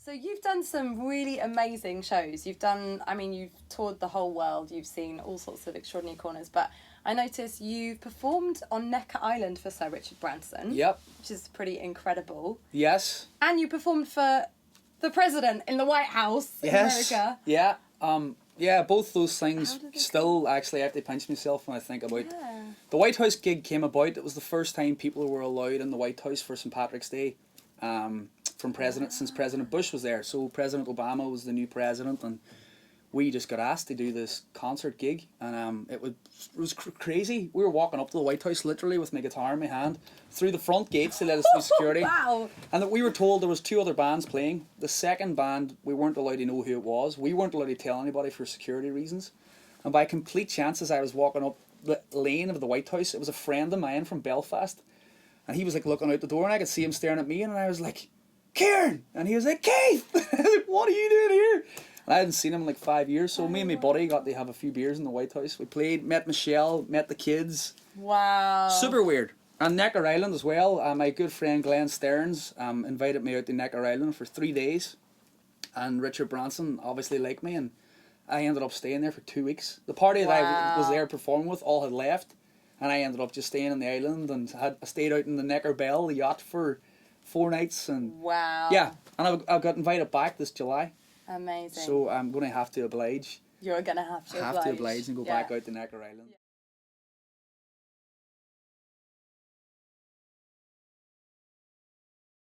So you've done some really amazing shows. You've toured the whole world. You've seen all sorts of extraordinary corners. But I noticed you performed on Necker Island for Sir Richard Branson. Yep. Which is pretty incredible. Yes. And you performed for the president in the White House in America. Yeah. Yeah, both those things still actually I have to pinch myself when I think about the White House gig came about. It was the first time people were allowed in the White House for St. Patrick's Day. Since President Bush was there. So President Obama was the new president, and we just got asked to do this concert gig, and it was crazy. We were walking up to the White House literally with my guitar in my hand through the front gates to let us through security. Wow! And that we were told there was 2 other bands playing. The second band, we weren't allowed to know who it was. We weren't allowed to tell anybody for security reasons. And by complete chance, as I was walking up the lane of the White House, it was a friend of mine from Belfast, and he was like looking out the door, and I could see him staring at me, and I was like, Kieran! And he was like, Keith! What are you doing here? And I hadn't seen him in like 5 years, so me and my buddy got to have a few beers in the White House. We played, met Michelle, met the kids. Wow. Super weird. And Necker Island as well. My good friend Glenn Stearns invited me out to Necker Island for 3 days. And Richard Branson obviously liked me, and I ended up staying there for 2 weeks. The party that I was there performing with all had left, and I ended up just staying on the island, and I stayed out in the Necker Bell, the yacht, for 4 nights. And wow. Yeah, and I got invited back this July. Amazing. So I'm going to have to oblige. You're going to have to oblige. And go back out to Necker Island.